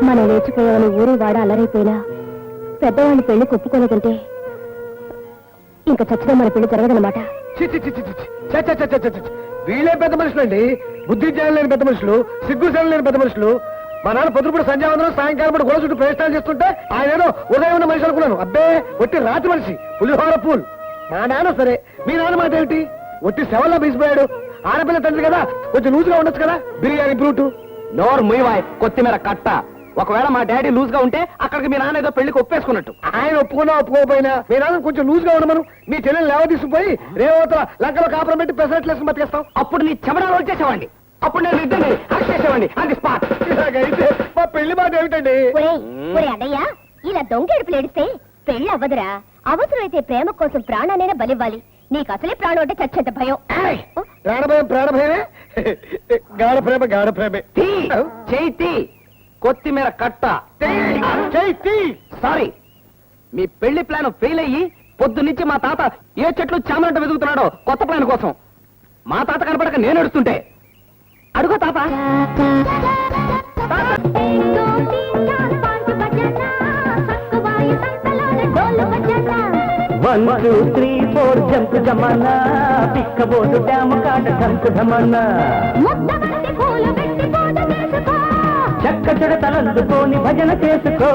మనం లేచిపోయామని ఊరు వాడ అలరైపోయినా పెద్దవాళ్ళ పెళ్లి ఒప్పుకోలేదంటే ఇంకా చచ్చినా మన పెళ్లి జరగదనమాట. వీళ్ళే పెద్ద మనుషులండి, బుద్ధి జ్ఞానం లేని పెద్ద మనుషులు, సిగ్గు శరం లేని పెద్ద మనుషులు. మా నాన్న పొద్దుపుడు సంధ్యావందనం సాయంకాలం కూడా గొడవ చుట్టూ ప్రయత్నాలు చేస్తుంటే ఆయన ఏదో ఉదయం ఉన్న మనిషి అనుకున్నాను. అబ్బే ఒట్టి రాత్రి మనిషి, పులిహోర పూల్. మా నాన్న సరే, మీ నాన్న మాట ఏమిటి? ఒట్టి శవల్లో బీసిపోయాడు. ఆడపిల్ల తండ్రి కదా, కొంచెం లూజ్గా ఉండొచ్చు కదా. బిర్యానీ బ్రూటు. నోరు ముయ్యవాయ్, కొత్తిమీర కట్ట. ఒకవేళ మా డాడీ లూజ్ గా ఉంటే అక్కడికి మీ నాన్న ఏదో పెళ్లికి ఒప్పేసుకున్నట్టు. ఆయన ఒప్పుకున్నా ఒప్పుకోకపోయినా మీ నాన్న కొంచెం లూజ్ గా ఉండమను. మీ చెల్లెలు లేవ తీసుకుపోయి రేవతల లంకలో కాపురం పెట్టి పెసరట్లేసుకుని బతికేస్తాం. అప్పుడు నీ చెమడాలు వచ్చేసేవాడి. అప్పుడు నేను ఇద్దరిని అరెస్ట్ చేసేవాడిని ఆన్ ది స్పాట్. ఇలాగైతే మా పెళ్లి మాట ఏమిటండి? అన్నయ్య, ఇలా దొంగేడుపులు ఏడిస్తే పెళ్లి అవ్వదురా. అవసరమైతే ప్రేమ కోసం ప్రాణానైనా బలివ్వాలి. నీకు అసలే ప్రాణం అంటే చచ్చేంత భయం. ప్రాణభయం ప్రాణభయమే, గాఢ ప్రేమ గాఢ ప్రేమే. చేతి కొత్తిమీర కట్ట. సారీ, మీ పెళ్లి ప్లాన్ ఫెయిల్ అయ్యి పొద్దున్నుంచి మా తాత ఏ చెట్లు చామనంట వెతుకుతున్నాడో కొత్త ప్లాన్ కోసం. మా తాత కనపడక నేను ఏడుస్తుంటే అడుగో తాత. 1 2 3 4 జంప్ జమానా, పిక్కబోదు డ్యాము కాట ఢంకు ఢమన్నా. చక్క చెడతలందుకోని భజన చేసుకో.